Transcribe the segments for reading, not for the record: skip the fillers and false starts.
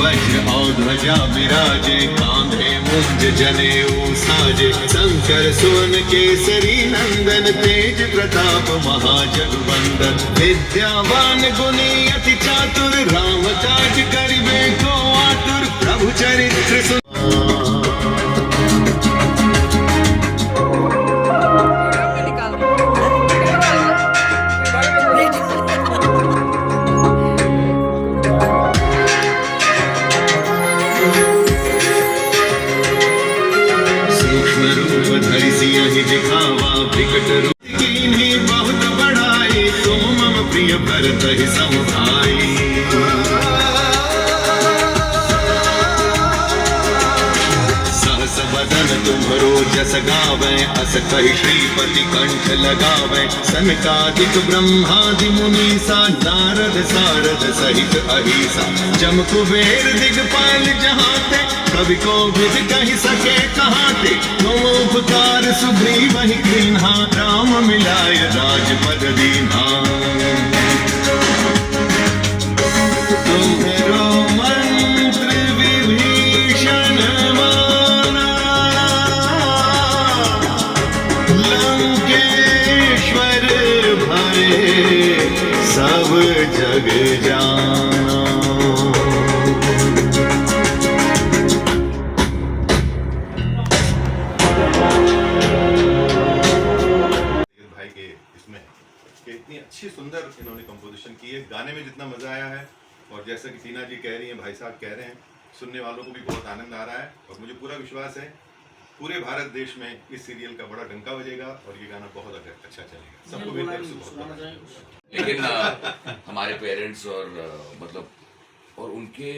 वज्र और ध्वजा विराजे, कांधे मुंज जनेऊ साजे। शंकर सुवन केसरी नंदन, तेज प्रताप महाजगवंदन। विद्यावान गुणी अति चातुर, राम काज करिबे को आतुर। प्रभु चरित्र सुन दिखावा, विकट रूप कीन्ही बहुत बड़ाई। तुम मम प्रिय भरत ही सम भाई। सहस बदन तुम्हरो जस गावे, अस कहि श्रीपति कंठ लगावे। सनकादिक ब्रह्मादि मुनीसा, नारद सारद सहित अहिसा। जम कुबेर दिगपाल जहाते, कवि को विद कहि सके कहाते। तुम उपकार सुग्रीव ही कीन्हा, राम मिलाय राजपद दीन्हा। तुम्हरो मंत्र विभीषण माना, लंकेश्वर भरे सब जग जाना। इतनी अच्छी सुंदर इन्होंने कंपोजिशन की है। गाने में जितना मजा आया है, और जैसा कि टीना जी कह रही हैं, भाई साहब कह रहे हैं, सुनने वालों को भी बहुत आनंद आ रहा है। और मुझे पूरा विश्वास है पूरे भारत देश में इस सीरियल का बड़ा डंका बजेगा और ये गाना बहुत अच्छा चलेगा। सबको मेरी तरफ से बहुत। लेकिन हमारे पेरेंट्स और मतलब और उनके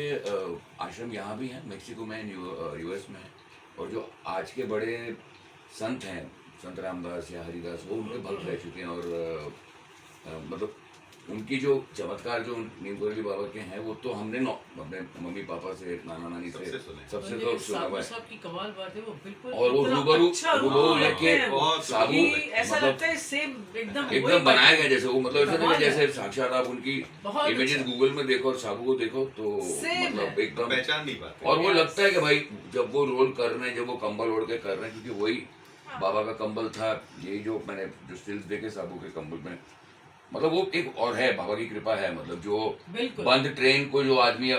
आश्रम यहाँ भी हैं, मेक्सिको में, यूएस में। और जो आज के बड़े संत हैं, संत रामदास या हरिदास, वो उनके भक्त रह चुके हैं। और मतलब उनकी जो चमत्कार जो नीम करोली बाबा के हैं, वो तो हमने अपने मम्मी पापा से, नाना नानी से सबसे तो सुना हुआ है। की कमाल बात है वो, बिल्कुल। और वो रूबरू लेके साबू ऐसा लगता है सेम एकदम बनाया गया जैसे वो, मतलब ऐसा नहीं जैसे साक्षात आप उनकी इमेजेस गूगल में देखो और साबू को देखो तो मतलब एकदम पहचान नहीं पाते। और वो लगता है कि भाई जब वो रोल कर रहे हैं, जब वो कंबल ओढ़ के कर रहे हैं, क्योंकि वही बाबा का कंबल था। यही जो मैंने जो स्टिल्स देखे साबू के कंबल में, मतलब वो एक और है, बाबा की कृपा है। मतलब जो बंद ट्रेन को जो आदमी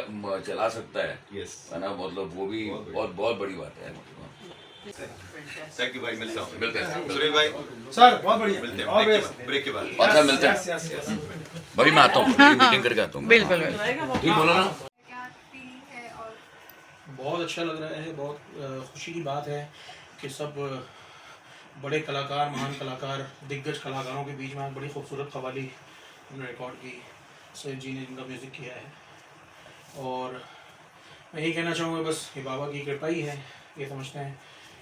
चला सकता है, है ना, मतलब वो भी बहुत बड़ी बात है। थैंक यू भाई, मिलते हैं सुरेश भाई। सर बहुत बढ़िया, मिलते हैं ब्रेक के बाद। अच्छा मिलते हैं भाई, मैं आता हूँ, मीटिंग करके आता हूँ। बिल्कुल ठीक बोला ना। बहुत अच्छा लग रहा है। बहुत खुशी की बात है कि सब बड़े कलाकार, महान कलाकार, दिग्गज कलाकारों के बीच में बड़ी खूबसूरत कव्वाली हमने रिकॉर्ड की। सैयद जी ने जिनका म्यूज़िक किया है। और मैं यही कहना चाहूँगा, बस ये बाबा की कृपा ही है। ये समझते हैं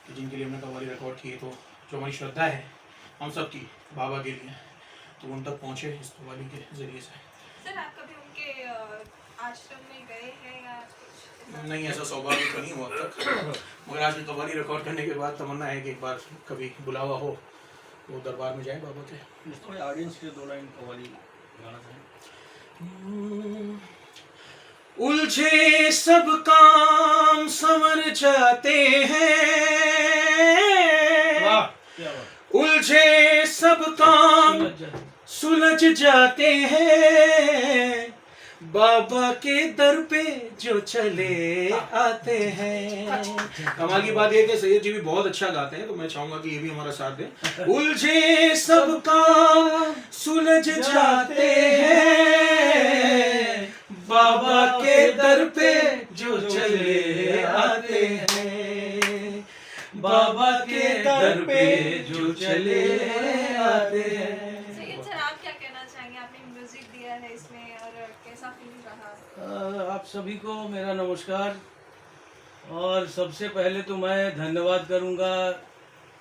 कि जिनके लिए हमने कव्वाली रिकॉर्ड की है, तो जो हमारी श्रद्धा है हम सब की बाबा के लिए, तो उन तक पहुँचे इस कव्वाली के ज़रिए से। सर, आप कभी उनके आश्रम में गए हैं या नहीं, ऐसा सौभाग्य तो नहीं हुआ तक, मगर आज कव्वाली रिकॉर्ड करने के बाद तमन्ना है कि एक बार कभी बुलावा हो तो दरबार में जाए बाबा के। थोड़े ऑडियंस के 2 लाइन कव्वाली गाना चाहिए। उलझे सब काम संवर जाते हैं, उलझे सब काम सुलझ जाते हैं। बाबा के दर पे जो चले आते हैं। कमाल की बात यह कि सैयद जी भी बहुत अच्छा गाते हैं, तो मैं चाहूंगा कि ये भी हमारा साथ दें। उलझे सब काम सुलझ जाते हैं, बाबा के दर पे जो चले आते हैं। बाबा के दर पे जो चले आते हैं। आप सभी को मेरा नमस्कार। और सबसे पहले तो मैं धन्यवाद करूंगा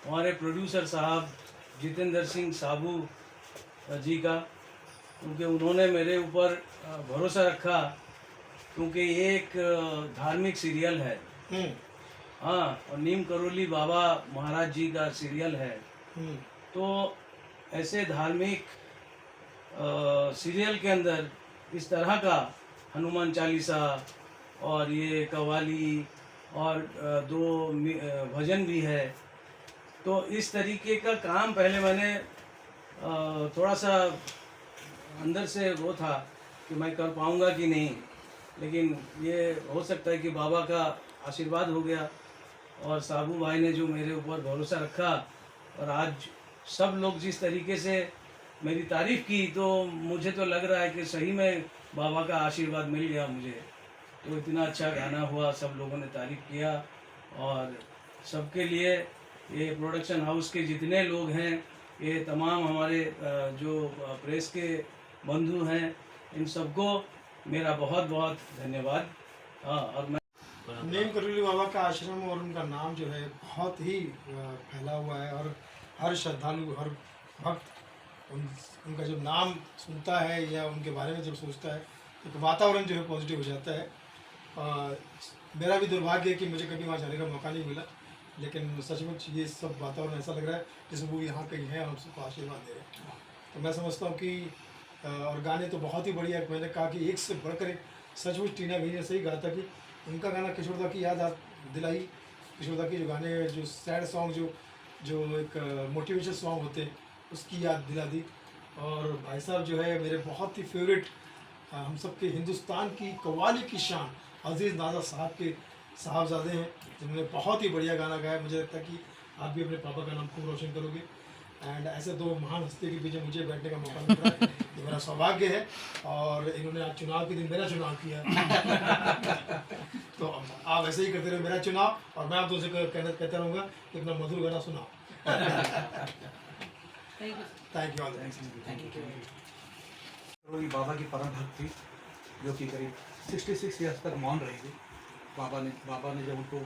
हमारे प्रोड्यूसर साहब जितेंद्र सिंह साबू जी का, क्योंकि उन्होंने मेरे ऊपर भरोसा रखा, क्योंकि ये एक धार्मिक सीरियल है। हाँ, और नीम करोली बाबा महाराज जी का सीरियल है। तो ऐसे धार्मिक सीरियल के अंदर इस तरह का हनुमान चालीसा और ये कव्वाली और दो भजन भी है। तो इस तरीके का काम पहले मैंने थोड़ा सा अंदर से वो था कि मैं कर पाऊँगा कि नहीं, लेकिन ये हो सकता है कि बाबा का आशीर्वाद हो गया और साबू भाई ने जो मेरे ऊपर भरोसा रखा, और आज सब लोग जिस तरीके से मेरी तारीफ़ की, तो मुझे तो लग रहा है कि सही में बाबा का आशीर्वाद मिल गया मुझे। तो इतना अच्छा गाना हुआ, सब लोगों ने तारीफ़ किया, और सबके लिए ये प्रोडक्शन हाउस के जितने लोग हैं, ये तमाम हमारे जो प्रेस के बंधु हैं, इन सबको मेरा बहुत बहुत धन्यवाद। हाँ, और मैं नीम करोली बाबा का आश्रम और उनका नाम जो है बहुत ही फैला हुआ है, और हर श्रद्धालु, हर भक्त उनका जब नाम सुनता है या उनके बारे में जब सोचता है तो वातावरण जो है पॉजिटिव हो जाता है। मेरा भी दुर्भाग्य है कि मुझे कभी वहाँ जाने का मौका नहीं मिला, लेकिन सचमुच ये सब वातावरण ऐसा लग रहा है जैसे वो यहाँ कहीं है और हम सबको आशीर्वाद दे रहे हैं। तो मैं समझता हूँ कि और गाने तो बहुत ही बढ़िया, मैंने कहा कि एक से बढ़कर एक। सचमुच टीना भी ने सही कहा था कि उनका गाना किशोरदा की याद दिलाई। किशोरदा के जो गाने, जो सैड सॉन्ग, जो एक मोटिवेशन सॉन्ग होते हैं, उसकी याद दिला दी। और भाई साहब जो है मेरे बहुत ही फेवरेट, हम सब के हिंदुस्तान की कव्वाली की शान अजीज़ नाजा साहब के साहबजादे हैं, जिन्होंने बहुत ही बढ़िया गाना गाया। मुझे लगता है कि आप भी अपने पापा का नाम खूब रोशन करोगे। एंड ऐसे दो महान हस्ती के बीच मुझे बैठने का मौका मिल रहा है, ये मेरा सौभाग्य है। और इन्होंने आज चुनाव के दिन मेरा चुनाव किया तो आप ऐसे ही करते रहो मेरा चुनाव, और मैं आप दोनों से कहता रहूँगा कि अपना मधुर गाना सुनाओ। Thank you all. Karoli Baba की परम भक्त थी, जो कि करीब 66 ईयर्स तक मौन रही थी। बाबा ने जब उनको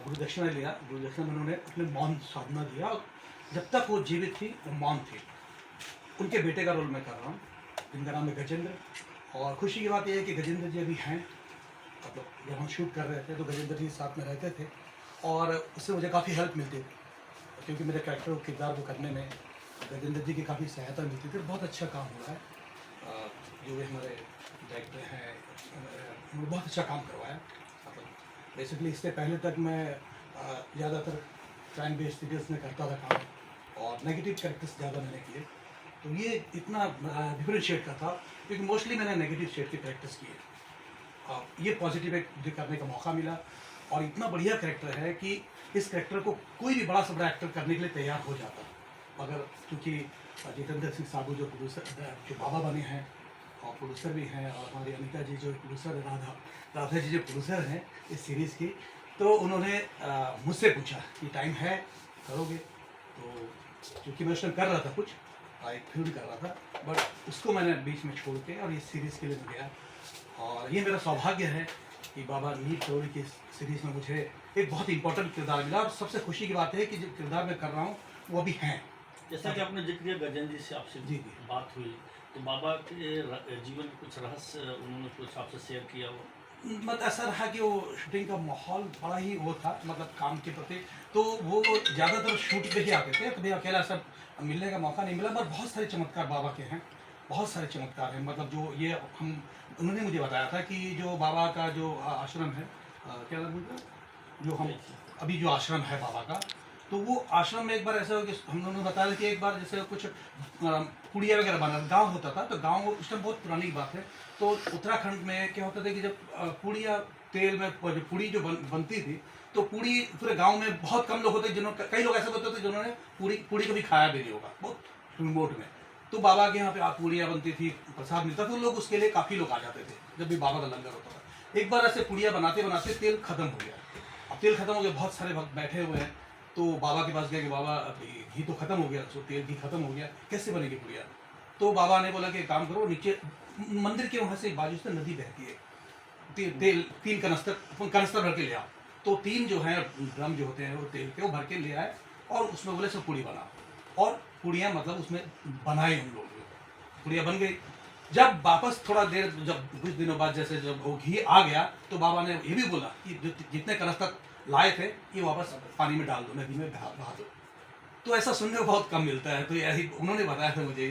गुरु दक्षिणा लिया, गुरु दक्षिणा में उन्होंने अपने मौन साधना दिया, और जब तक वो जीवित थी वो मौन थी। उनके बेटे का रोल मैं कर रहा हूँ, जिनका नाम है गजेंद्र। और खुशी की बात यह है कि गजेंद्र जी अभी हैं, मतलब जब हम शूट कर रहे थे तो गजेंद्र जी साथ में रहते थे, और उससे मुझे काफ़ी हेल्प मिलती थी, क्योंकि मेरे कैरेक्टर किरदार को करने में गजेंद्र जी की काफ़ी सहायता मिलती थी। बहुत अच्छा काम हो रहा है, जो हमारे डायरेक्टर हैं उन्होंने बहुत अच्छा काम करवाया। मतलब बेसिकली इससे पहले तक मैं ज़्यादातर क्राइम बेस्ड सीरियल्स में करता था काम, और नेगेटिव कैरेक्टर्स ज़्यादा मैंने किए। तो ये इतना डिफरेंट शेड का था, क्योंकि मोस्टली मैंने नेगेटिव शेड के कैरेक्टर्स किए। ये पॉजिटिव एक करने का मौका मिला, और इतना बढ़िया कैरेक्टर है कि इस कैरेक्टर को कोई भी बड़ा से बड़ा एक्टर करने के लिए तैयार हो जाता। अगर क्योंकि जितेंद्र सिंह साबू जो प्रोड्यूसर, जो बाबा बने हैं और प्रोड्यूसर भी हैं, और हमारी अनिता जी जो प्रोड्यूसर, राधा जी जो प्रोड्यूसर हैं इस सीरीज़ की, तो उन्होंने मुझसे पूछा कि टाइम है, करोगे? तो क्योंकि मैं उस टाइम कर रहा था कुछ एक फिल्म कर रहा था, बट उसको मैंने बीच में छोड़ के और ये सीरीज़ के लिए मैं गया। और ये मेरा सौभाग्य है कि बाबा नीम करोली की सीरीज़ में मुझे एक बहुत इंपॉर्टेंट किरदार मिला। और सबसे खुशी की बात है कि जो किरदार मैं कर रहा हूँ वो अभी हैं। जैसा कि आपने जिक्र किया गजेंद्र जी से आपसे जी बात हुई, तो बाबा के जीवन के कुछ रहस्य उन्होंने कुछ आपसे शेयर किया हो? मतलब ऐसा रहा कि वो शूटिंग का माहौल बड़ा ही वो था, मतलब काम के प्रति, तो वो ज़्यादातर शूट पे ही आते थे, कभी अकेला सब मिलने का मौका नहीं मिला। पर बहुत सारे चमत्कार बाबा के हैं, बहुत सारे चमत्कार हैं। मतलब जो ये उन्होंने मुझे बताया था कि जो बाबा का जो आश्रम है, क्या नाम उनका, जो हम अभी जो आश्रम है बाबा का, तो वो आश्रम में एक बार ऐसा हो कि हम लोगों ने बताया कि एक बार जैसे कुछ पुड़िया वगैरह बना, गांव होता था, तो गांव उस टाइम बहुत पुरानी बात है, तो उत्तराखंड में क्या होता था कि जब पुड़िया तेल में पुड़ी जो बनती थी, तो पुड़ी पूरे गांव में बहुत कम लोग होते, जिन्होंने, कई लोग ऐसे होते थे जिन्होंने पुड़ी कभी खाया भी नहीं होगा, बहुत रिमोट में। तो बाबा के यहाँ पे पुड़िया बनती थी, प्रसाद मिलता था, तो लोग उसके लिए काफ़ी लोग आ जाते थे जब भी बाबा का लंगर होता था। एक बार ऐसे पुड़िया बनाते बनाते तेल खत्म हो गया। अब तेल खत्म हो गया, बहुत सारे भक्त बैठे हुए हैं, तो बाबा के पास गया कि बाबा घी तो खत्म हो गया, तो तेल घी खत्म हो गया, कैसे बनेगी पुड़िया? तो बाबा ने बोला कि काम करो, नीचे मंदिर के वहाँ से बाजू से नदी बहती है, तेल 3 कनस्तर भर के ले आओ। तो 3 जो है ड्रम जो होते हैं वो तेल के वो भर के ले आए, और उसमें बोले सब पुड़ी बना, और पुड़िया मतलब उसमें बनाए हम लोग, पुड़िया बन गई। जब वापस थोड़ा देर, जब कुछ दिनों बाद जैसे जब वो घी आ गया, तो बाबा ने ये भी बोला कि जितने कनस्तर लाए थे ये वापस पानी में डाल दो, नदी में बहा दो। तो ऐसा सुनने को बहुत कम मिलता है, तो यही उन्होंने बताया था मुझे।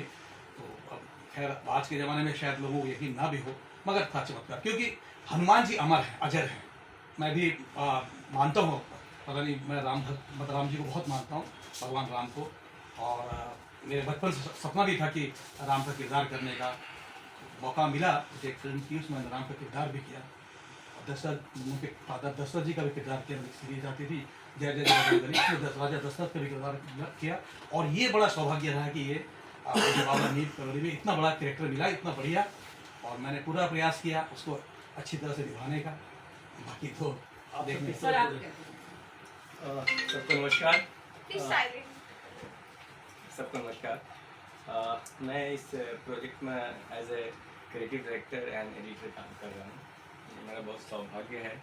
तो अब खैर आज के ज़माने में शायद लोगों को यकीन ना भी हो, मगर था चमत्कार, क्योंकि हनुमान जी अमर हैं, अजर हैं। मैं भी मानता हूँ, पता नहीं, मैं राम जी को बहुत मानता हूँ, भगवान राम को। और मेरे बचपन से सपना भी था कि राम का किरदार करने का मौका मिला। मुझे एक फिल्म की, उसमें राम का किरदार भी किया। दशरथ, उनके फादर दशरथ जी का भी किरदार किया। मेरी सीरीज आती थी जय जय जय गणेश, उसमें राजा दशरथ का भी किरदार किया। और ये बड़ा सौभाग्य रहा कि ये मुझे बाबा नीम करोली में इतना बड़ा कैरेक्टर मिला, इतना बढ़िया। और मैंने पूरा प्रयास किया उसको अच्छी तरह से निभाने का। बाकी तो आप देखने सर आप क्या कहते हैं? सबको नमस्कार। Please silent. सबको नमस्कार। मैं इस प्रोजेक्ट में as a creative director and editor काम कर रहा हूँ। मेरा बहुत सौभाग्य है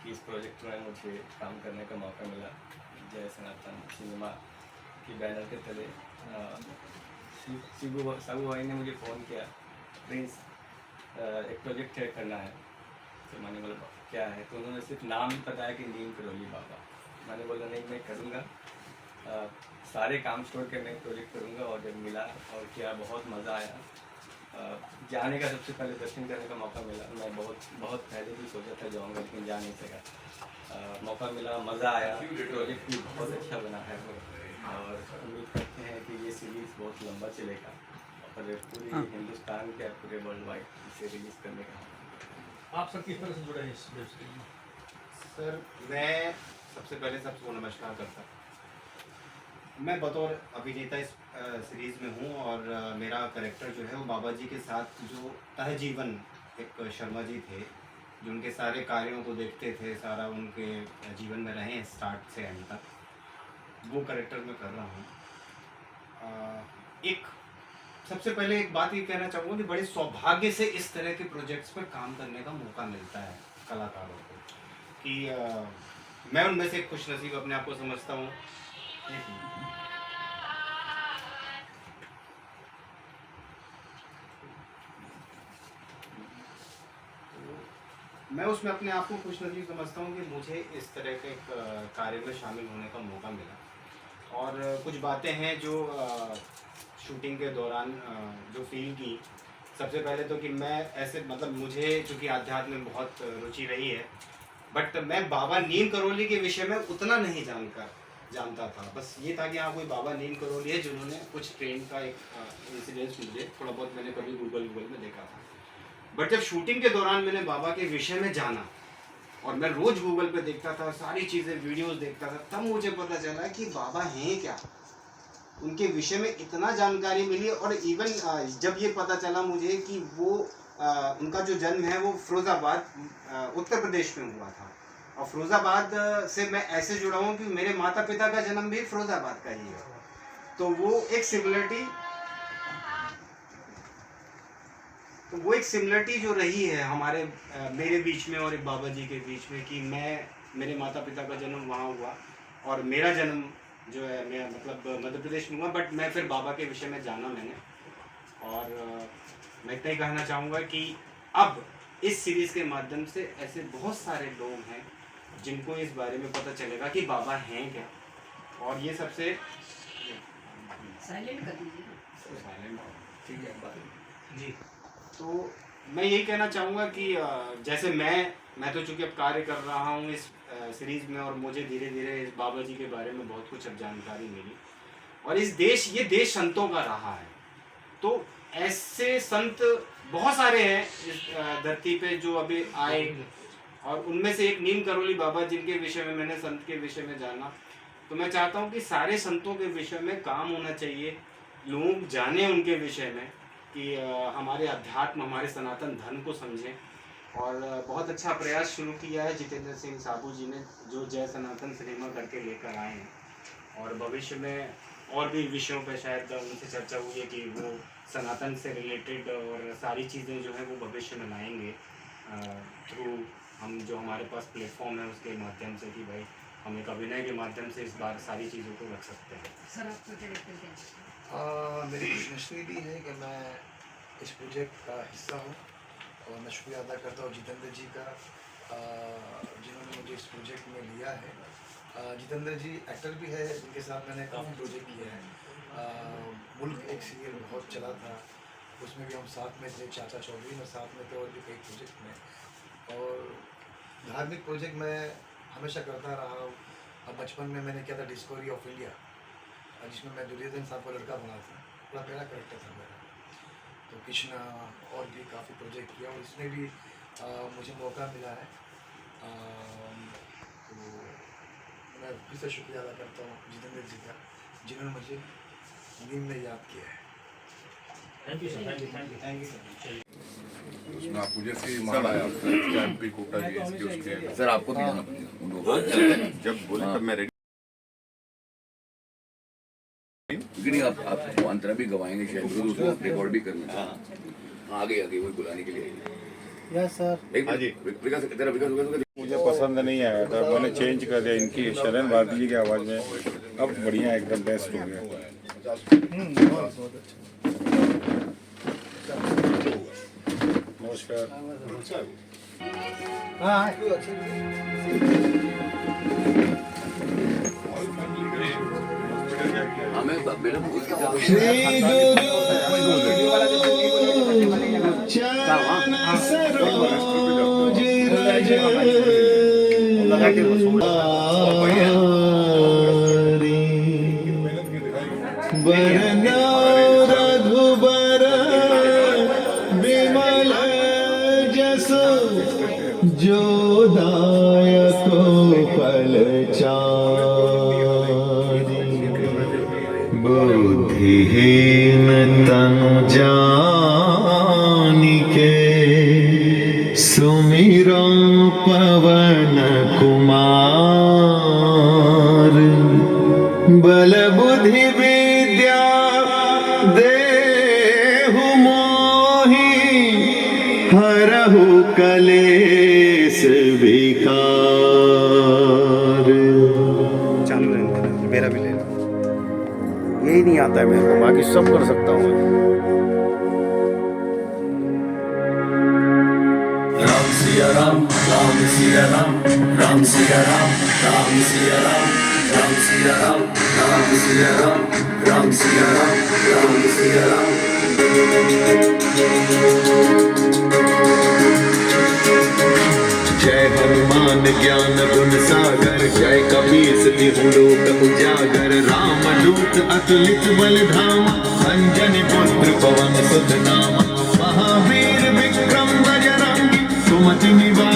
कि इस प्रोजेक्ट में मुझे काम करने का मौका मिला। जय सनातन सिनेमा की बैनर के तले साबू भाई ने मुझे फ़ोन किया, प्लीज़ एक प्रोजेक्ट है करना है। तो मैंने बोला क्या है, तो उन्होंने सिर्फ नाम बताया कि नीम करोली बाबा। मैंने बोला नहीं, मैं करूँगा, सारे काम छोड़ के मैं प्रोजेक्ट करूँगा। और जब मिला और किया, बहुत मज़ा आया। जाने का सबसे पहले दर्शन करने का मौका मिला। मैं बहुत पहले भी सोचा था जाऊँगा, लेकिन जा नहीं सका। मौका मिला, मज़ा आया। प्रोजेक्ट भी बहुत अच्छा बना है और उम्मीद करते हैं कि ये सीरीज़ बहुत लंबा चलेगा और पूरे हिंदुस्तान के पूरे वर्ल्ड वाइड इसे रिलीज़ करने का। आप सब किस तरह से जुड़े हैं इस वेब सीरीज में? सर, मैं सबसे पहले सबको नमस्कार करता हूँ। मैं बतौर अभिनेता इस सीरीज़ में हूँ और मेरा कैरेक्टर जो है वो बाबा जी के साथ जो तहजीवन एक शर्मा जी थे, जो उनके सारे कार्यों को देखते थे, सारा उनके जीवन में रहे हैं स्टार्ट से एंड तक, वो कैरेक्टर मैं कर रहा हूँ। एक सबसे पहले एक बात ये कहना चाहूँगा कि बड़े सौभाग्य से इस तरह के प्रोजेक्ट्स पर काम करने का मौका मिलता है कलाकारों को, कि मैं उनमें से एक खुशनसीब अपने आप को समझता हूँ। मैं उसमें अपने आप को खुशनसीब समझता हूँ कि मुझे इस तरह के कार्य में शामिल होने का मौका मिला। और कुछ बातें हैं जो शूटिंग के दौरान जो फील की, सबसे पहले तो कि मैं ऐसे, मतलब मुझे चूँकि आध्यात्म में बहुत रुचि रही है, बट मैं बाबा नीम करोली के विषय में उतना नहीं जानता था। बस ये था कि हाँ, कोई बाबा नीम करोली है जिन्होंने कुछ ट्रेन का एक इंसिडेंस मुझे थोड़ा बहुत मैंने कभी गूगल में देखा था। बट जब शूटिंग के दौरान मैंने बाबा के विषय में जाना और मैं रोज गूगल पे देखता था, सारी चीज़ें वीडियोस देखता था, तब मुझे पता चला कि बाबा हैं क्या, उनके विषय में इतना जानकारी मिली। और इवन जब ये पता चला मुझे कि वो उनका जो जन्म है वो फिरोज़ाबाद उत्तर प्रदेश में हुआ था, और फिरोज़ाबाद से मैं ऐसे जुड़ा हूँ कि मेरे माता पिता का जन्म भी फिरोज़ाबाद का ही है। तो वो एक सिमिलरिटी जो रही है हमारे मेरे बीच में और एक बाबा जी के बीच में, कि मेरे माता पिता का जन्म वहाँ हुआ और मेरा जन्म जो है मैं मतलब मध्य प्रदेश में हुआ, बट मैं फिर बाबा के विषय में जाना मैंने। और मैं इतना ही कहना चाहूँगा कि अब इस सीरीज़ के माध्यम से ऐसे बहुत सारे लोग हैं जिनको इस बारे में पता चलेगा कि बाबा हैं क्या। और ये सबसे साइलेंट कर दीजिए। ठीक है बात जी। तो मैं यही कहना चाहूँगा कि जैसे मैं तो चूँकि अब कार्य कर रहा हूँ इस सीरीज़ में, और मुझे धीरे धीरे इस बाबा जी के बारे में बहुत कुछ अब जानकारी मिली। और ये देश संतों का रहा है, तो ऐसे संत बहुत सारे हैं इस धरती पे जो अभी आए, और उनमें से एक नीम करोली बाबा जिनके विषय में मैंने संत के विषय में जाना। तो मैं चाहता हूँ कि सारे संतों के विषय में काम होना चाहिए, लोग जाने उनके विषय में, कि हमारे अध्यात्म, हमारे सनातन धर्म को समझें। और बहुत अच्छा प्रयास शुरू किया है जितेंद्र सिंह साबू जी ने, जो जय सनातन सिनेमा करके लेकर आए हैं। और भविष्य में और भी विषयों पर शायद उनसे चर्चा हुई है कि वो सनातन से रिलेटेड और सारी चीज़ें जो हैं वो भविष्य में लाएंगे थ्रू हम जो हमारे पास प्लेटफॉर्म है उसके माध्यम से, कि भाई हम एक अभिनय के माध्यम से इस बार सारी चीज़ों को रख सकते हैं। सर आपका कैरेक्टर क्या है? मेरी खुशनसीबी है कि मैं इस प्रोजेक्ट का हिस्सा हूँ, और मैं शुक्रिया अदा करता हूँ जितेंद्र जी का, जिन्होंने मुझे इस प्रोजेक्ट में लिया है। जितेंद्र जी एक्टर भी है जिनके साथ मैंने काफ़ी प्रोजेक्ट किए हैं। मुल्क एक सीरियल बहुत चला था, उसमें भी हम साथ में थे, चाचा चौधरी में साथ में थे और भी कई प्रोजेक्ट में। और धार्मिक प्रोजेक्ट मैं हमेशा करता रहा हूँ। अब बचपन में मैंने किया था डिस्कवरी ऑफ इंडिया, जिसमें मैं दुर्योधन साहब का लड़का बना था, बड़ा प्यारा करेक्टर था मेरा। तो कृष्णा और भी काफ़ी प्रोजेक्ट किया और इसमें भी मुझे मौका मिला है। तो मैं फिर से शुक्रिया अदा करता हूँ जितेंद्र जी का, जिन्होंने मुझे नींद में याद किया है। Thank you sir, thank you उसमें आपको जैसे मारा है आपका कोटा जी उसके सर आपको भी जाना पड़ेगा उन लोगों को। जब बोले तब मैं रेडी। क्योंकि नहीं आप अंतरा भी गवाएंगे शायद, तो उसको रिकॉर्ड भी करना। आगे आगे वही बुलाने के लिए। Yes sir. हाँ जी। विकास तेरा विकास मुझे पसंद नहीं आया था, मैंने चेंज कर दिया इनकी शरण भारती जी की आवाज़ में। अब बढ़िया एकदम बेस्ट हो गया। नमस्कार। हाँ हमें मेरा भूल क्या रघुबर विमल जस जो दायको फल चारि बुद्धिहीन तनु जानिके सुमिरो पवन कुमार बल बुद्धि विद्या देहु मोहि हरहु कलेश विकार। चालू है, मेरा भी लेना। यही नहीं आता है मेरे को, बाकी सब कर सकता हूँ। राम सिया राम, राम सिया राम, राम सिया राम, राम सिया राम, राम सिया राम, राम सिया राम, राम सिया राम, राम सिया राम। जय हनुमान ज्ञान गुण सागर, जय कपीस तिहु लोक उजागर। राम दूत अतुलित बल धाम, अंजनी पुत्र पवन सुत नाम। महावीर विक्रम बजरंगी, सुमति निवार